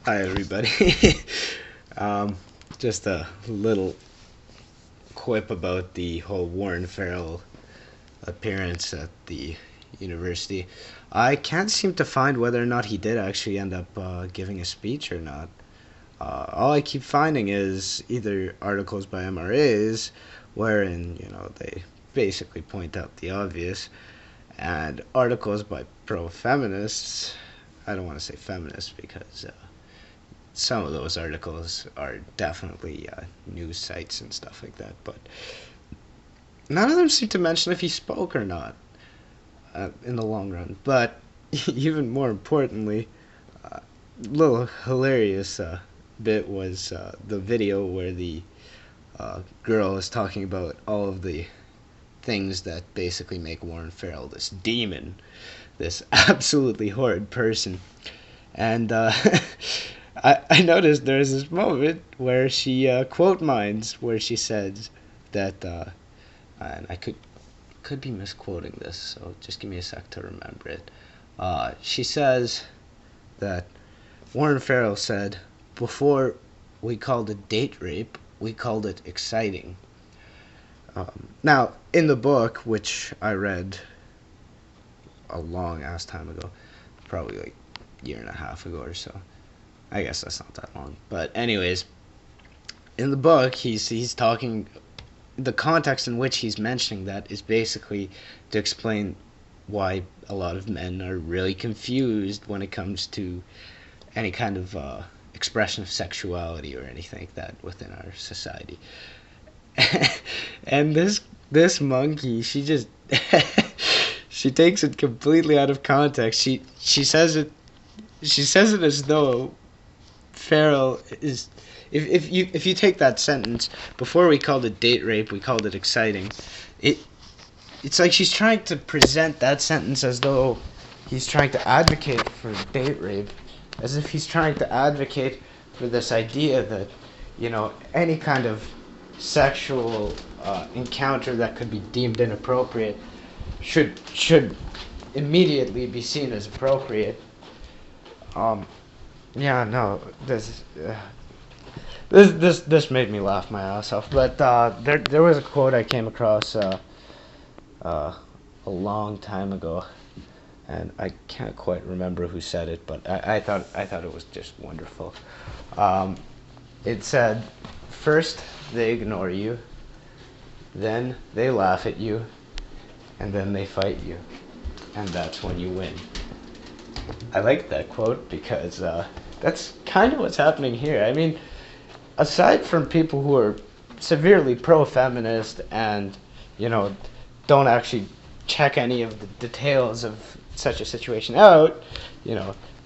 Hi, everybody. um, just a little quip about the whole Warren Farrell appearance at the university. I can't seem to find whether or not he did actually end up giving a speech or not. All I keep finding is either articles by MRAs wherein, they basically point out the obvious, and articles by pro-feminists. I don't want to say feminists because some of those articles are definitely news sites and stuff like that, but none of them seem to mention if he spoke or not in the long run. But even more importantly, a little hilarious bit was the video where the girl is talking about all of the things that basically make Warren Farrell this demon, this absolutely horrid person. And I noticed there's this moment where she quote mines where she says that, and I could be misquoting this, so just give me a sec to remember it. She says that Warren Farrell said, "Before we called it date rape, we called it exciting." Now, in the book, which I read a long ass time ago, probably like a year and a half ago or so. I guess that's not that long. But anyways, in the book, he's talking. The context in which he's mentioning that is basically to explain why a lot of men are really confused when it comes to any kind of expression of sexuality or anything like that within our society. And this monkey, she just she takes it completely out of context. She says it as though Farrell is, if you take that sentence, "Before we called it date rape, we called it exciting," it it's like she's trying to present that sentence as though he's trying to advocate for date rape, as if he's trying to advocate for this idea that, any kind of sexual encounter that could be deemed inappropriate should immediately be seen as appropriate. Yeah, no, this made me laugh my ass off. But there was a quote I came across a long time ago, and I can't quite remember who said it, but I thought it was just wonderful. It said, "First they ignore you, then they laugh at you, and then they fight you, and that's when you win." I like that quote because that's kind of what's happening here. I mean, aside from people who are severely pro-feminist and, don't actually check any of the details of such a situation out,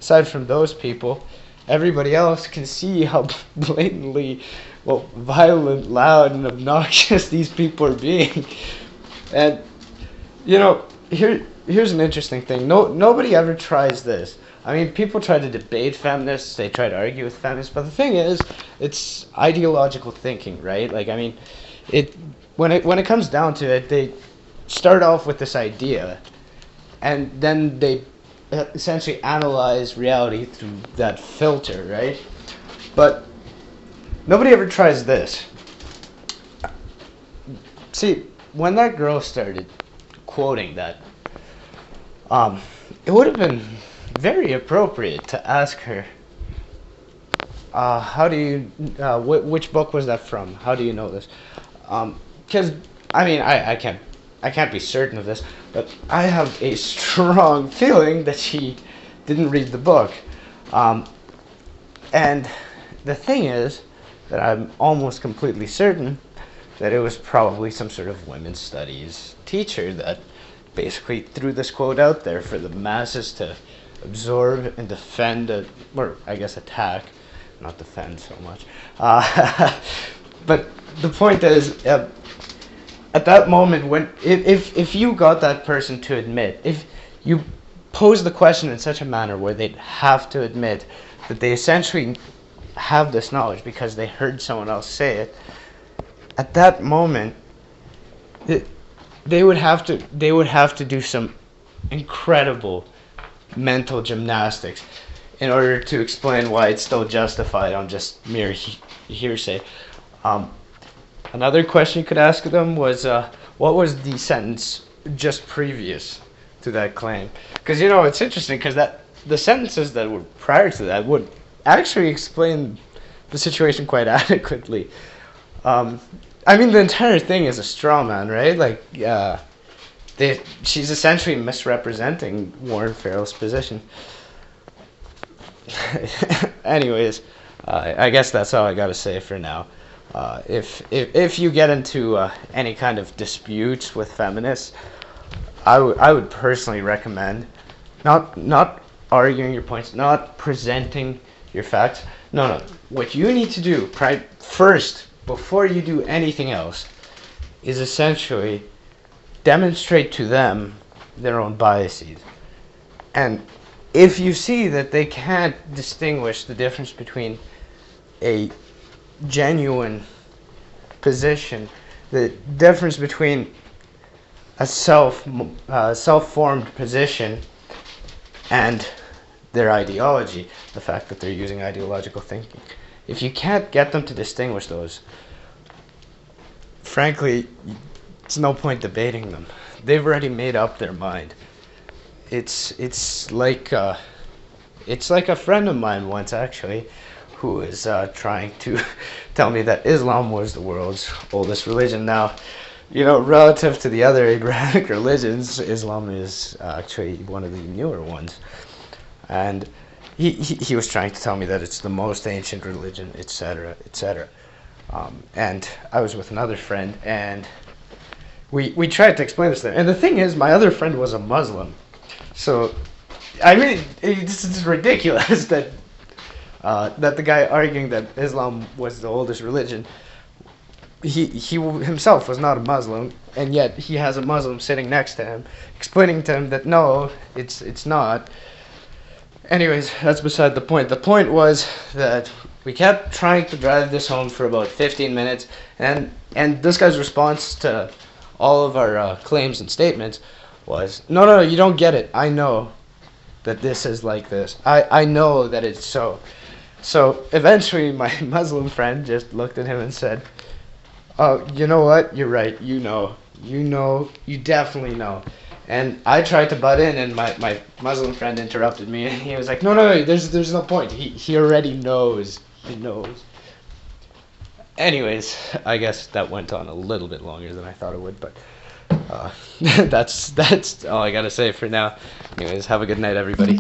aside from those people, everybody else can see how blatantly, violent, loud, and obnoxious these people are being. And, here's an interesting thing. Nobody ever tries this. I mean, people try to debate feminists, they try to argue with feminists, but the thing is, it's ideological thinking, right? Like, I mean, when it comes down to it, they start off with this idea, and then they essentially analyze reality through that filter, right? But nobody ever tries this. See, when that girl started quoting that, it would have been very appropriate to ask her, how do you, which book was that from? How do you know this? Because, I mean, I can't be certain of this, but I have a strong feeling that she didn't read the book. And the thing is that I'm almost completely certain that it was probably some sort of women's studies teacher that basically threw this quote out there for the masses to absorb and defend, or I guess attack, not defend so much. But the point is, at that moment, when if you got that person to admit, if you pose the question in such a manner where they'd have to admit that they essentially have this knowledge because they heard someone else say it, at that moment, they would have to do some incredible mental gymnastics. in order to explain why it's still justified on just mere hearsay. Um, Another question you could ask them was, what was the sentence just previous to that claim? Because it's interesting because that the sentences that were prior to that would actually explain the situation quite adequately. I mean, the entire thing is a straw man, right? Like, she's essentially misrepresenting Warren Farrell's position. Anyways, I guess that's all I gotta say for now. If you get into any kind of disputes with feminists, I would personally recommend not arguing your points, not presenting your facts. No. What you need to do first, before you do anything else, is essentially demonstrate to them their own biases. And if you see that they can't distinguish the difference between a genuine position, the difference between a self-formed position and their ideology, the fact that they're using ideological thinking. If you can't get them to distinguish those, frankly, it's no point debating them. They've already made up their mind. It's like a friend of mine once, actually, who was trying to tell me that Islam was the world's oldest religion. Now, relative to the other Abrahamic religions, Islam is actually one of the newer ones. And he was trying to tell me that it's the most ancient religion, etc., etc. And I was with another friend, and we tried to explain this to them. And the thing is, my other friend was a Muslim. So, I mean, this is ridiculous that the guy arguing that Islam was the oldest religion, he himself was not a Muslim, and yet he has a Muslim sitting next to him, explaining to him that no, it's not. Anyways, that's beside the point. The point was that we kept trying to drive this home for about 15 minutes, and this guy's response to all of our claims and statements was, no, you don't get it. I know that this is like this. I know that it's so. So eventually my Muslim friend just looked at him and said, oh, you know what? You're right. You know. You definitely know. And I tried to butt in, and my Muslim friend interrupted me, and he was like, no, there's no point. He already knows. He knows. Anyways, I guess that went on a little bit longer than I thought it would, but that's all I gotta say for now. Anyways, have a good night, everybody.